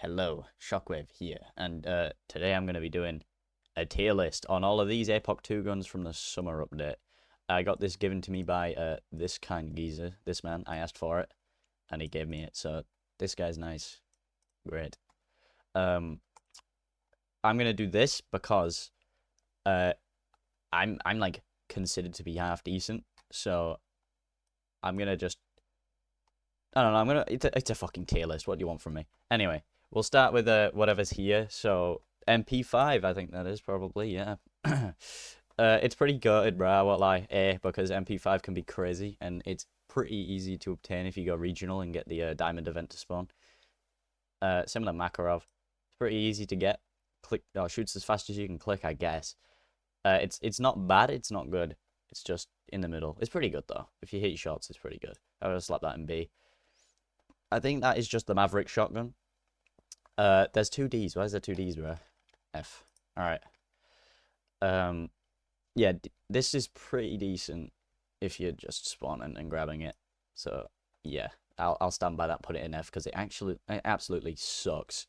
Hello, Shockwave here, and today I'm going to be doing a tier list on all of these Apoc 2 guns from the summer update. I got this given to me by this kind geezer, this man. I asked for it, and he gave me it, so this guy's nice. Great. I'm going to do this because uh, I'm like considered to be half decent, so I'm going to just I don't know. It's a fucking tier list. What do you want from me? Anyway, we'll start with whatever's here. So MP5, I think that is probably, yeah. It's pretty gutted, bro. I won't lie. Because MP5 can be crazy, and it's pretty easy to obtain if you go regional and get the diamond event to spawn. Similar Makarov. It's pretty easy to get. Shoots as fast as you can click, I guess. It's not bad. It's not good. It's just in the middle. It's pretty good though. If you hit your shots, it's pretty good. I would slap that in B. I think that is just the Maverick shotgun. There's two Ds. Why is there two Ds, bro? F. All right. Yeah, this is pretty decent if you're just spawning and grabbing it. So yeah, I'll stand by that. Put it in F because it absolutely sucks.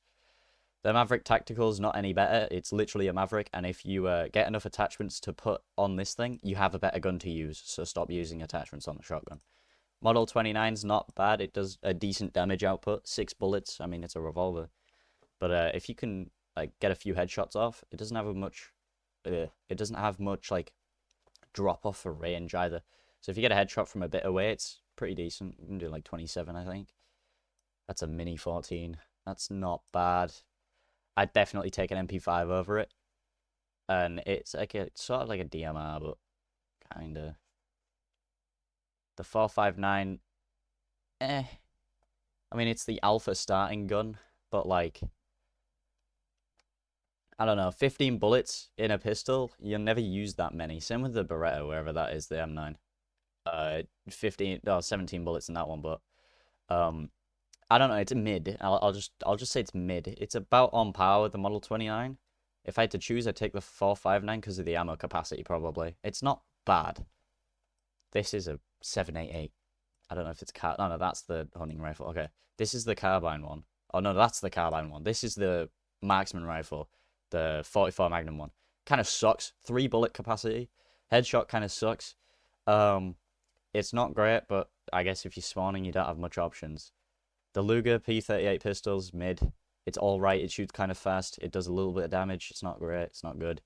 The Maverick Tactical is not any better. It's literally a Maverick, and if you get enough attachments to put on this thing, you have a better gun to use. So stop using attachments on the shotgun. Model 29's not bad. It does a decent damage output. 6 bullets. I mean, it's a revolver. But if you can like get a few headshots off, it doesn't have much. It doesn't have much like drop off for range either. So if you get a headshot from a bit away, it's pretty decent. You can do like 27, I think. That's a mini 14. That's not bad. I'd definitely take an MP5 over it. And it's like it's sort of like a DMR, but kinda. The 459, I mean, it's the alpha starting gun, but like, I don't know, 15 bullets in a pistol, you'll never use that many. Same with the Beretta, wherever that is, the M9. 17 bullets in that one, but I don't know, it's a mid. I'll just say it's mid. It's about on par with the Model 29. If I had to choose, I'd take the 459 because of the ammo capacity, probably. It's not bad. This is a 788. I don't know if it's oh no, that's the hunting rifle. Okay, this is the carbine one. Oh no, that's the carbine one. This is the marksman rifle, the 44 Magnum one. Kind of sucks. 3 bullet capacity. Headshot kind of sucks. It's not great, but I guess if you're spawning, you don't have much options. The Luger P38 pistols mid. It's all right. It shoots kind of fast. It does a little bit of damage. It's not great. It's not good.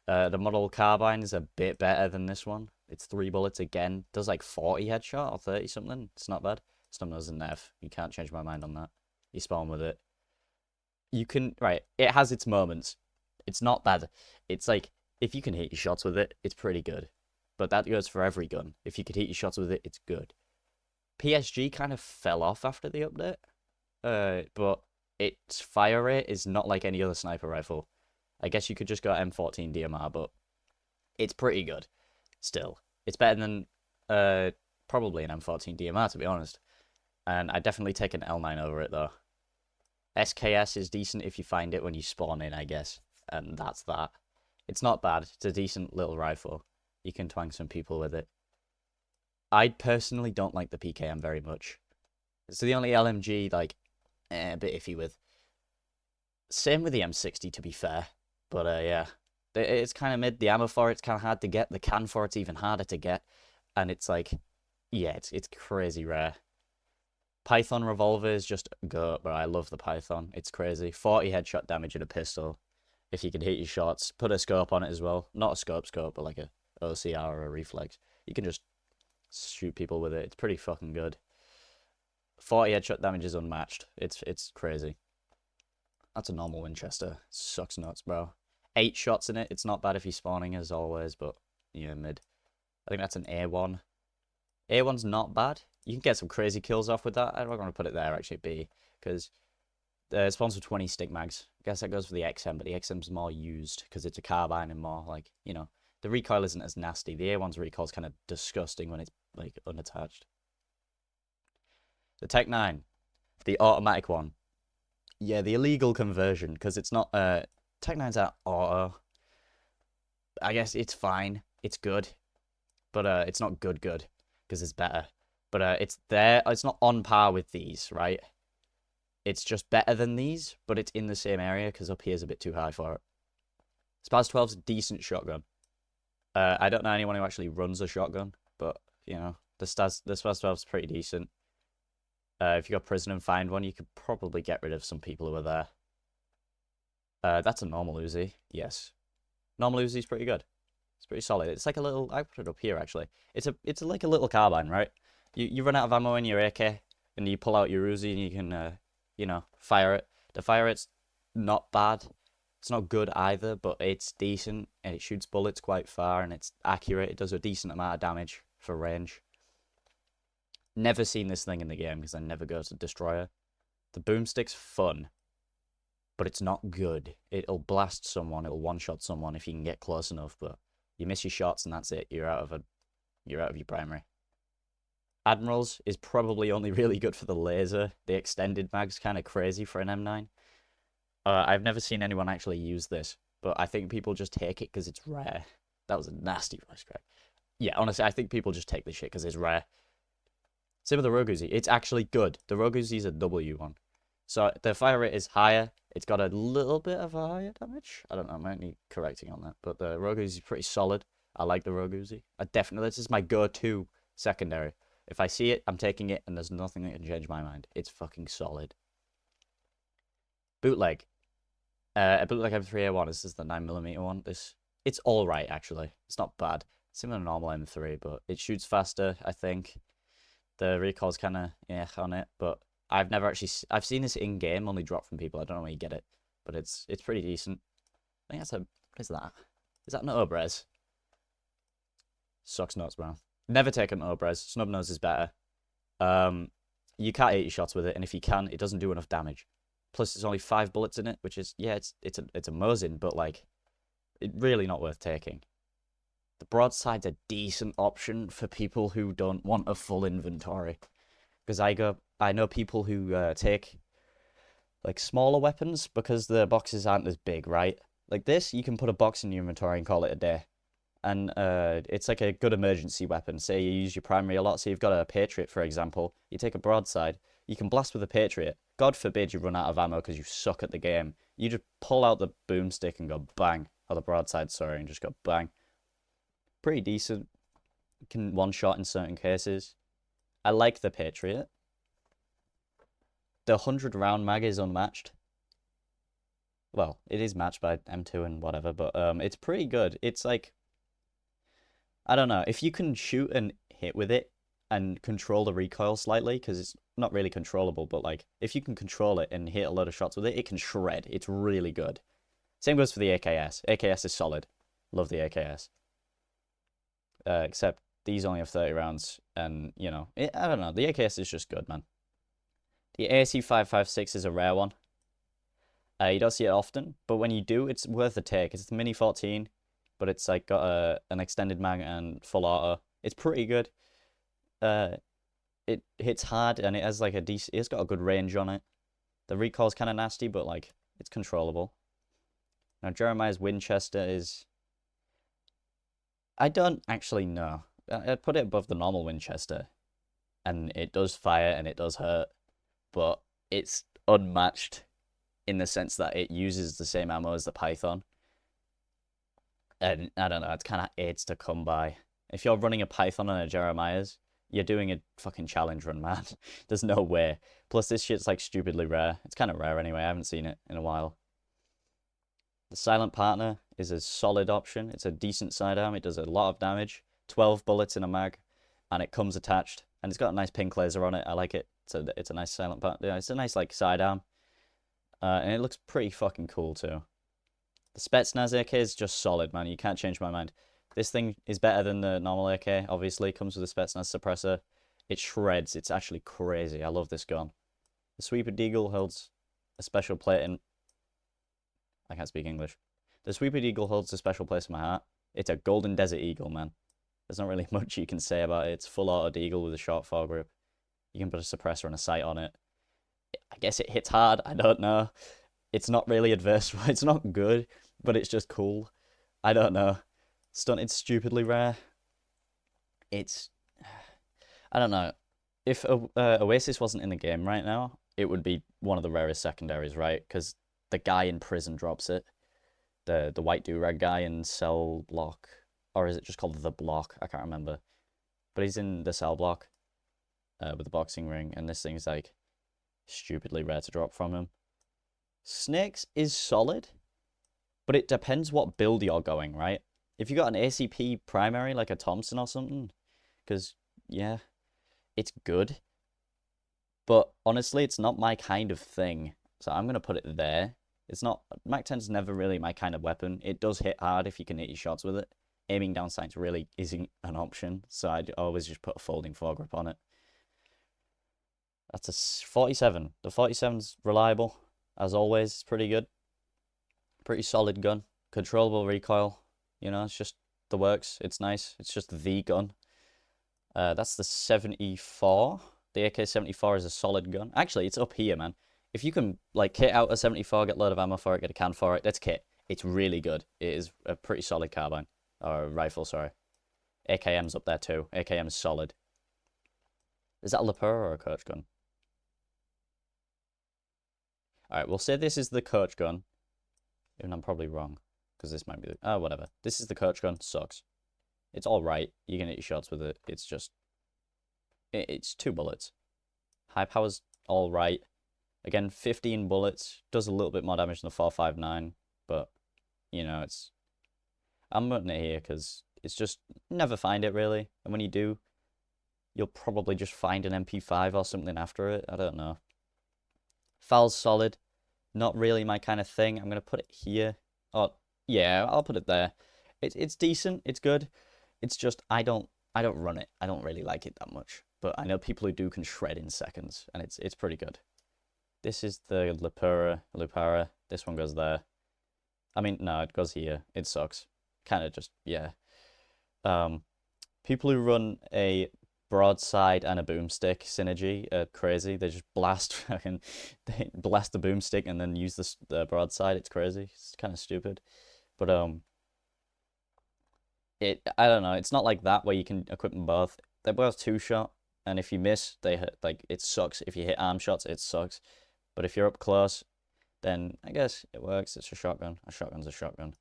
The model carbine is a bit better than this one. It's 3 bullets again. Does like 40 headshot or 30 something. It's not bad. Stumner's an F. You can't change my mind on that. You spawn with it. You can, right, it has its moments. It's not bad. It's like, if you can hit your shots with it, it's pretty good. But that goes for every gun. If you could hit your shots with it, it's good. PSG kind of fell off after the update. But its fire rate is not like any other sniper rifle. I guess you could just go M14 DMR, but it's pretty good still. It's better than probably an M14 DMR, to be honest. And I definitely take an L9 over it, though. SKS is decent if you find it when you spawn in, I guess. And that's that. It's not bad. It's a decent little rifle. You can twang some people with it. I personally don't like the PKM very much. It's the only LMG, like, a bit iffy with. Same with the M60, to be fair. But, yeah. It's kind of mid. The ammo for it's kind of hard to get. The can for it's even harder to get. And it's like, yeah, it's crazy rare. Python revolver is just go, but I love the Python. It's crazy. 40 headshot damage in a pistol. If you can hit your shots, put a scope on it as well. Not a scope, but like a OCR or a reflex. You can just shoot people with it. It's pretty fucking good. 40 headshot damage is unmatched. It's crazy. That's a normal Winchester. Sucks nuts, bro. 8 shots in it. It's not bad if you're spawning as always, but yeah, mid. I think that's an A1. A1's not bad. You can get some crazy kills off with that. I'm not going to put it there, actually, B, because it spawns with 20 stick mags. I guess that goes for the XM, but the XM's more used because it's a carbine and more, like, you know, the recoil isn't as nasty. The A1's recoil's kind of disgusting when it's, like, unattached. The Tech 9, the automatic one. Yeah, the illegal conversion, because it's not, Tech 9's at auto. I guess it's fine. It's good. But, it's not good, because it's better. But, it's there. It's not on par with these, right? It's just better than these, but it's in the same area because up here is a bit too high for it. Spaz 12's a decent shotgun. I don't know anyone who actually runs a shotgun, but, you know, the Spaz 12's pretty decent. If you go prison and find one, you could probably get rid of some people who are there. That's a normal Uzi, yes. Normal Uzi's pretty good. It's pretty solid. It's like a little, I put it up here actually. It's like a little carbine, right? You run out of ammo in your AK, and you pull out your Uzi and you can, you know, fire it. The fire rate's not bad. It's not good either, but it's decent, and it shoots bullets quite far, and it's accurate. It does a decent amount of damage for range. Never seen this thing in the game because I never go to Destroyer. The boomstick's fun, but it's not good. It'll blast someone, it'll one-shot someone if you can get close enough, but you miss your shots and that's it. You're out of your primary. Admirals is probably only really good for the laser. The extended mag's kind of crazy for an M9. I've never seen anyone actually use this, but I think people just take it because it's rare. That was a nasty voice crack. Yeah, honestly, I think people just take this shit because it's rare. Same with the Rogue Uzi. It's actually good. The Rogue Uzi is a W one. So the fire rate is higher. It's got a little bit of a higher damage. I don't know, I might need correcting on that. But the Rogue Uzi is pretty solid. I like the Rogue Uzi. This is my go-to secondary. If I see it, I'm taking it, and there's nothing that can change my mind. It's fucking solid. Bootleg. A bootleg M3A1. This is the 9mm one. It's alright, actually. It's not bad. Similar to normal M3, but it shoots faster, I think. The recoil's kind of, on it, but I've never actually... I've seen this in-game, only drop from people. I don't know where you get it, but it's pretty decent. I think that's a... What is that? Is that an Obrez? Sucks nuts, man. Never take an Obrez. Snub nose is better. You can't hit your shots with it, and if you can, it doesn't do enough damage. Plus, there's only 5 bullets in it, which is, yeah, it's a Mosin, but, like, it's really not worth taking. The broadside's a decent option for people who don't want a full inventory. Because I know people who take, like, smaller weapons because the boxes aren't as big, right? Like this, you can put a box in your inventory and call it a day. And it's like a good emergency weapon. Say you use your primary a lot, so you've got a Patriot, for example. You take a broadside, you can blast with a Patriot. God forbid you run out of ammo because you suck at the game. You just pull out the boomstick and go bang. Or the broadside, sorry, and just go bang. Pretty decent. You can one-shot in certain cases. I like the Patriot. The 100-round mag is unmatched. Well, it is matched by M2 and whatever, but it's pretty good. It's like... I don't know, if you can shoot and hit with it and control the recoil slightly, because it's not really controllable, but like, if you can control it and hit a load of shots with it, it can shred. It's really good. Same goes for the AKS. AKS is solid. Love the AKS. Except these only have 30 rounds, and, you know, I don't know, the AKS is just good, man. The ASC 556 is a rare one. You don't see it often, but when you do, it's worth a take. It's the Mini 14. But it's like got an extended mag and full auto. It's pretty good. It hits hard and it has like it's got a good range on it. The recoil's kind of nasty, but like it's controllable. Now Jeremiah's Winchester is... I don't actually know. I'd put it above the normal Winchester, and it does fire and it does hurt, but it's unmatched in the sense that it uses the same ammo as the Python. And I don't know, it's kind of aids to come by. If you're running a Python and a Jeremiah's, you're doing a fucking challenge run, man. There's no way. Plus, this shit's like stupidly rare. It's kind of rare anyway. I haven't seen it in a while. The Silent Partner is a solid option. It's a decent sidearm. It does a lot of damage. 12 bullets in a mag, and it comes attached. And it's got a nice pink laser on it. I like it. It's a nice Silent Partner. Yeah, it's a nice like sidearm. And it looks pretty fucking cool too. The Spetsnaz AK is just solid, man. You can't change my mind. This thing is better than the normal AK, obviously. It comes with a Spetsnaz suppressor. It shreds. It's actually crazy. I love this gun. The Sweeper Deagle holds a special place in... I can't speak English. The Sweeper Deagle holds a special place in my heart. It's a Golden Desert Eagle, man. There's not really much you can say about it. It's full auto Deagle with a short foregrip. You can put a suppressor and a sight on it. I guess it hits hard. I don't know. It's not really adverse. It's not good, but it's just cool. I don't know. Stunted stupidly rare. It's... I don't know. If Oasis wasn't in the game right now, it would be one of the rarest secondaries, right? Because the guy in prison drops it. The white do-rag guy in cell block. Or is it just called the block? I can't remember. But he's in the cell block with the boxing ring. And this thing's like stupidly rare to drop from him. Snakes is solid. But it depends what build you're going, right? If you got an ACP primary, like a Thompson or something. Because, yeah, it's good. But honestly, it's not my kind of thing. So I'm going to put it there. It's not... Mac 10's never really my kind of weapon. It does hit hard if you can hit your shots with it. Aiming down sights really isn't an option. So I'd always just put a folding foregrip on it. That's a 47. The 47's reliable. As always, it's pretty good. Pretty solid gun. Controllable recoil. You know, it's just the works. It's nice. It's just the gun. That's the 74. The AK-74 is a solid gun. Actually, it's up here, man. If you can, like, kit out a 74, get a load of ammo for it, get a can for it, that's kit. It's really good. It is a pretty solid carbine. Or rifle, sorry. AKM's up there, too. AKM's solid. Is that a lapel or a coach gun? Alright, we'll say this is the coach gun. Even I'm probably wrong. Because this might be the... Oh, whatever. This is the coach gun. Sucks. It's alright. You can hit your shots with it. It's just... It's 2 bullets. High power's alright. Again, 15 bullets. Does a little bit more damage than the 4.59. But, you know, it's... I'm putting it here because it's just... Never find it, really. And when you do, you'll probably just find an MP5 or something after it. I don't know. Foul's solid. Not really my kind of thing. I'm going to put it here. Oh, yeah, I'll put it there. It's decent. It's good. It's just, I don't run it. I don't really like it that much. But I know people who do can shred in seconds, and it's pretty good. This is the Lupara. This one goes there. I mean, no, it goes here. It sucks. Kind of just, yeah. People who run a broadside and a boomstick synergy are crazy. They just blast they blast the boomstick and then use the broadside. It's crazy. It's kind of stupid. But I don't know. It's not like that where you can equip them both. They're both 2-shot, and if you miss, they hit, like, it sucks. If you hit arm shots, it sucks. But if you're up close, then I guess it works. It's a shotgun. A shotgun's a shotgun.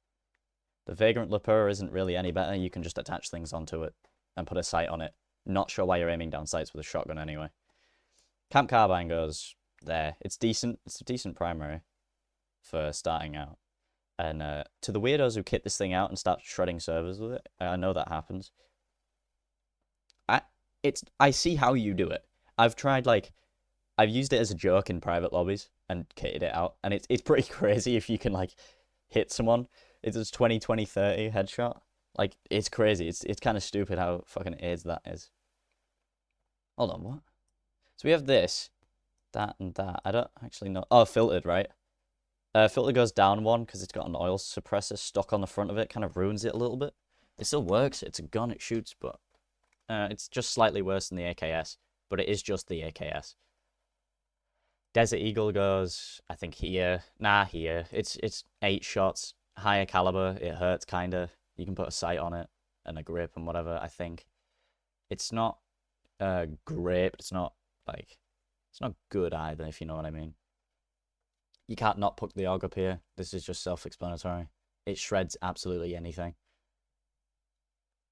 The Vagrant Lapur isn't really any better. You can just attach things onto it and put a sight on it. Not sure why you're aiming down sights with a shotgun anyway. Camp Carbine goes there. It's decent. It's a decent primary for starting out. And to the weirdos who kit this thing out and start shredding servers with it, I know that happens. I see how you do it. I've tried, like, I've used it as a joke in private lobbies and kitted it out, and it's pretty crazy if you can, like, hit someone. It's a 20, 20, 30 headshot. Like, it's crazy. It's kind of stupid how fucking AIDS that is. Hold on, what? So we have this, that, and that. I don't actually know. Oh, filtered, right? Filter goes down 1 because it's got an oil suppressor stuck on the front of it. Kind of ruins it a little bit. It still works. It's a gun. It shoots, but it's just slightly worse than the AKS. But it is just the AKS. Desert Eagle goes, I think, here. Nah, here. It's 8 shots. Higher caliber. It hurts, kind of. You can put a sight on it and a grip and whatever, I think. It's not great, but it's not, like, it's not good either, if you know what I mean. You can't not put the AUG up here. This is just self-explanatory. It shreds absolutely anything.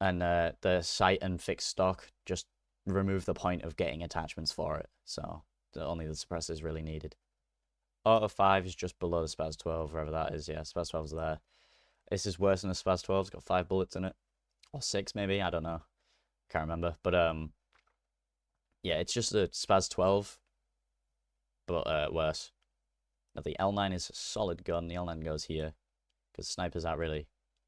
And the sight and fixed stock just remove the point of getting attachments for it. So only the suppressor is really needed. Auto 5 is just below the Spaz 12, wherever that is. Yeah, Spaz 12's there. This is worse than the Spaz 12. It's got 5 bullets in it. Or 6, maybe. I don't know. Can't remember. But, yeah, it's just a Spaz 12, but worse. Now, the L9 is a solid gun. The L9 goes here. Because snipers aren't really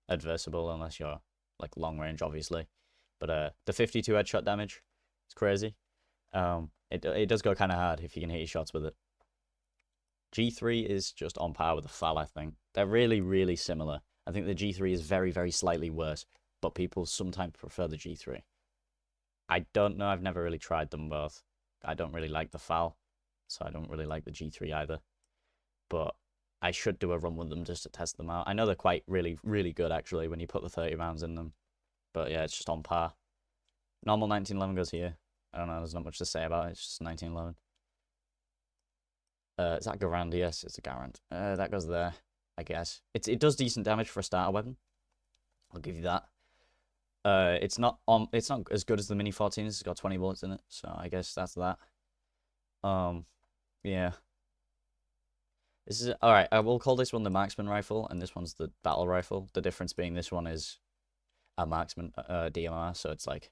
adversible unless you're, like, long range, obviously. But the 52 headshot damage is crazy. It does go kind of hard if you can hit your shots with it. G3 is just on par with the FAL, I think. They're really, really similar. I think the G3 is very, very slightly worse, but people sometimes prefer the G3. I don't know. I've never really tried them both. I don't really like the FAL, so I don't really like the G3 either. But I should do a run with them just to test them out. I know they're quite really, really good, actually, when you put the 30 rounds in them. But yeah, it's just on par. Normal 1911 goes here. I don't know. There's not much to say about it. It's just 1911. Is that Garand? Yes, it's a Garand. That goes there, I guess. It does decent damage for a starter weapon. I'll give you that. It's not as good as the Mini 14. It's got 20 bullets in it, so I guess that's that. Yeah. This is all right. I will call this one the marksman rifle, and this one's the battle rifle. The difference being this one is a marksman DMR, so it's like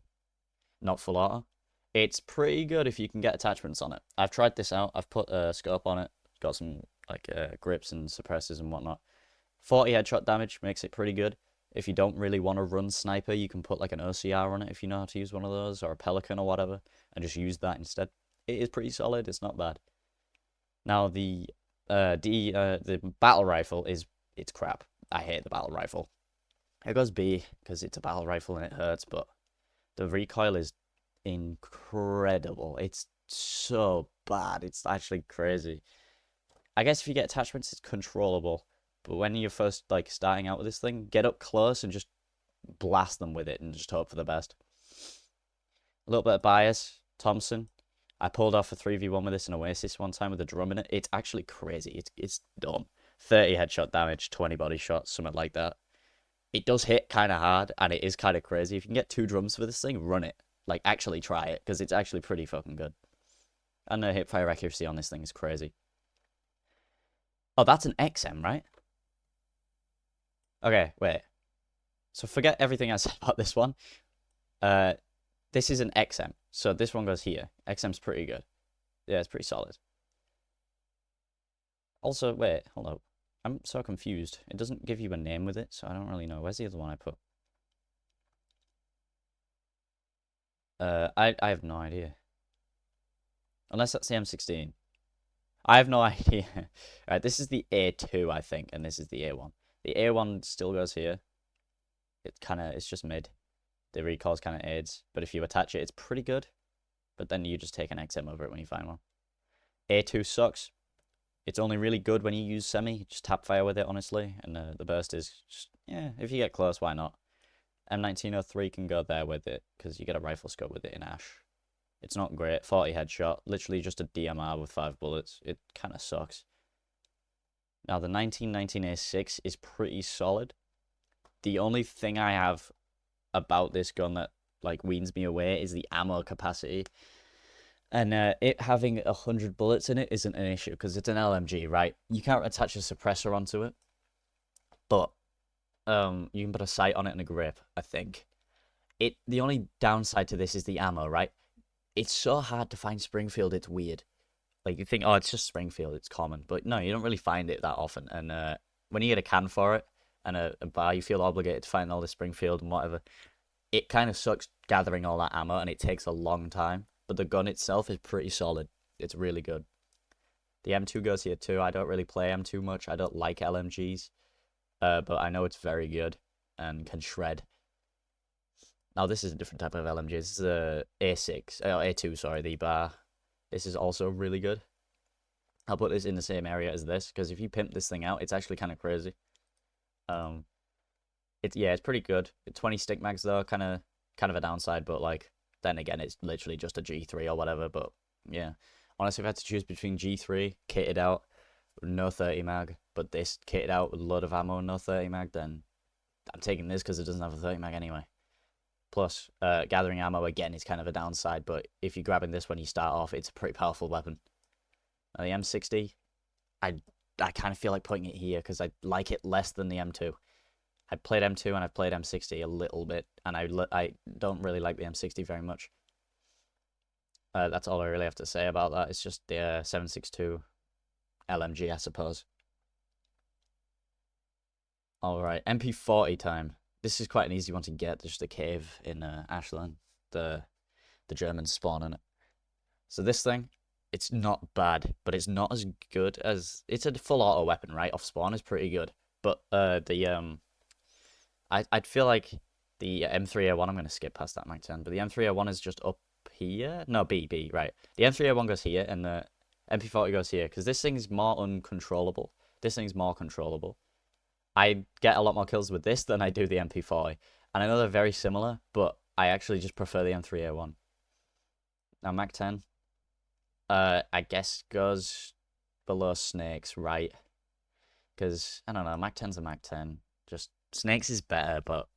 not full auto. It's pretty good if you can get attachments on it. I've tried this out. I've put a scope on it. Got some like grips and suppressors and whatnot. 40 headshot damage makes it pretty good. If you don't really want to run sniper, you can put like an OCR on it if you know how to use one of those, or a Pelican or whatever, and just use that instead. It is pretty solid. It's not bad. Now the battle rifle it's crap. I hate the battle rifle. It goes B because it's a battle rifle and it hurts, but the recoil is incredible. It's so bad. It's actually crazy. I guess if you get attachments, it's controllable. But when you're first like starting out with this thing, get up close and just blast them with it and just hope for the best. A little bit of bias. Thompson. I pulled off a 3v1 with this in Oasis one time with a drum in it. It's actually crazy. It's dumb. 30 headshot damage, 20 body shots, something like that. It does hit kind of hard, and it is kind of crazy. If you can get 2 drums for this thing, run it. Like, actually try it, because it's actually pretty fucking good. And the hip fire accuracy on this thing is crazy. Oh, that's an XM, right? Okay, wait. So forget everything I said about this one. This is an XM, so this one goes here. XM's pretty good. Yeah, it's pretty solid. Also, wait, hold up. I'm so confused. It doesn't give you a name with it, so I don't really know. Where's the other one I put? I have no idea. Unless that's the M16. I have no idea. Alright, this is the A2, I think, and this is the A1. The A1 still goes here. It's just mid. The recoil's kind of aids, but if you attach it, it's pretty good. But then you just take an XM over it when you find one. A2 sucks. It's only really good when you use semi. Just tap fire with it, honestly. And the burst is just, yeah, if you get close, why not? M1903 can go there with it, because you get a rifle scope with it in Ash. It's not great. 40 headshot. Literally just a DMR with 5 bullets. It kind of sucks. Now, the 1919A6 is pretty solid. The only thing I have about this gun that, like, weans me away is the ammo capacity. And it having 100 bullets in it isn't an issue because it's an LMG, right? You can't attach a suppressor onto it, but you can put a sight on it and a grip, I think. The only downside to this is the ammo, right? It's so hard to find Springfield, it's weird. Like, you think, oh, it's just Springfield, it's common. But no, you don't really find it that often. And when you get a can for it and a bar, you feel obligated to find all the Springfield and whatever. It kind of sucks gathering all that ammo and it takes a long time. But the gun itself is pretty solid. It's really good. The M2 goes here too. I don't really play M2 much. I don't like LMGs. But I know it's very good and can shred. Now this is a different type of LMG. This is a A2, sorry, the bar. This is also really good. I'll put this in the same area as this, because if you pimp this thing out, it's actually kind of crazy. It's pretty good. 20 stick mags though, kind of a downside, but like then again, it's literally just a G3 or whatever. But yeah, honestly, if I had to choose between G3 kitted out, no 30 mag, but this kitted out with a load of ammo and no 30 mag, then I'm taking this because it doesn't have a 30 mag anyway. Plus, gathering ammo again is kind of a downside, but if you're grabbing this when you start off, it's a pretty powerful weapon. Now the M60, I kind of feel like putting it here because I like it less than the M2. I played M2 and I've played M60 a little bit, and I don't really like the M60 very much. That's all I really have to say about that. It's just the 7.62 LMG, I suppose. Alright, MP40 time. This is quite an easy one to get, just a cave in Ashland. The Germans spawn in it. So this thing, it's not bad, but it's not as good as... It's a full auto weapon, right? Off spawn is pretty good. But I'd feel like the M3A1, I'm going to skip past that Mag 10, but the M3A1 is just up here. No, B, right. The M3A1 goes here, and the MP40 goes here, because this thing's more uncontrollable. This thing's more controllable. I get a lot more kills with this than I do the MP40. And I know they're very similar, but I actually just prefer the M3A1. Now, Mag 10, I guess goes below snakes, right? Because, I don't know, Mac 10's a Mac 10. Just, snakes is better, but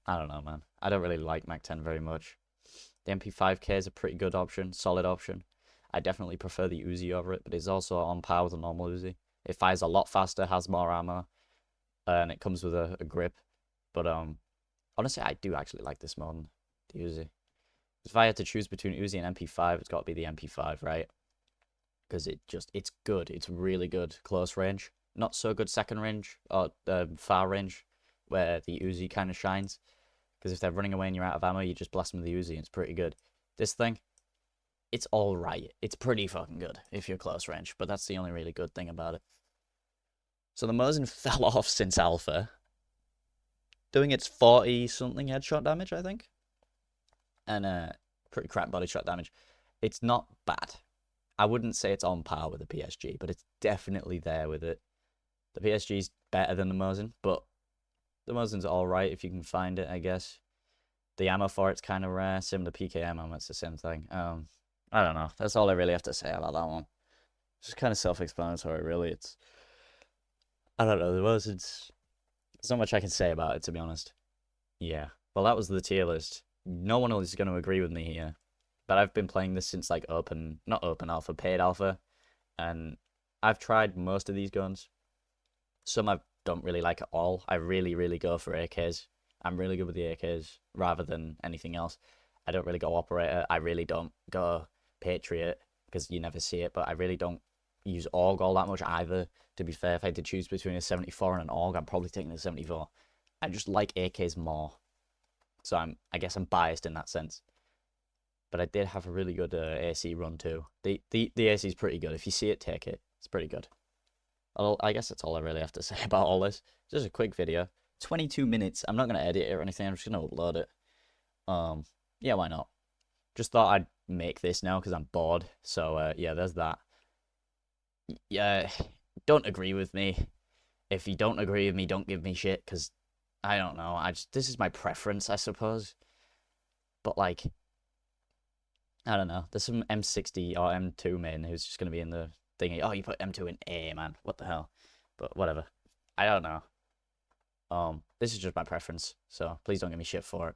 I don't know, man. I don't really like Mac 10 very much. The MP5K is a pretty good option, solid option. I definitely prefer the Uzi over it, but it's also on par with a normal Uzi. It fires a lot faster, has more ammo, and it comes with a grip. But honestly, I do actually like this more than the Uzi. If I had to choose between Uzi and MP5, it's got to be the MP5, right? Because it's good. It's really good close range. Not so good second range or far range, where the Uzi kind of shines. Because if they're running away and you're out of ammo, you just blast them with the Uzi and it's pretty good. This thing, it's alright. It's pretty fucking good if you're close range, but that's the only really good thing about it. So the Mosin fell off since alpha, doing its 40-something headshot damage, I think. And pretty crap body shot damage. It's not bad. I wouldn't say it's on par with the PSG, but it's definitely there with it. The PSG's better than the Mosin, but the Mosin's alright if you can find it, I guess. The ammo for it's kind of rare. Similar to PKM ammo, it's the same thing. I don't know. That's all I really have to say about that one. It's just kind of self-explanatory, really. I don't know. There's not much I can say about it, to be honest. Yeah. Well, that was the tier list. No one is going to agree with me here. But I've been playing this since, like, not open alpha, paid alpha. And I've tried most of these guns. Some I don't really like at all. I really, really go for AKs. I'm really good with the AKs rather than anything else. I don't really go operator. I really don't go Patriot because you never see it. But I really don't use AUG all that much either. To be fair, if I had to choose between a 74 and an AUG, I'm probably taking the 74. I just like AKs more. So I guess I'm biased in that sense. But I did have a really good AC run too. The AC is pretty good. If you see it, take it. It's pretty good. I guess that's all I really have to say about all this. It's just a quick video. 22 minutes. I'm not going to edit it or anything. I'm just going to upload it. Yeah, why not? Just thought I'd make this now because I'm bored. So, yeah, there's that. Yeah, don't agree with me. If you don't agree with me, don't give me shit because I don't know. This is my preference, I suppose. But, like, I don't know. There's some M60 or M2 main who's just going to be in the thingy. Oh, you put M2 in A, man. What the hell? But whatever. I don't know. This is just my preference, so please don't give me shit for it.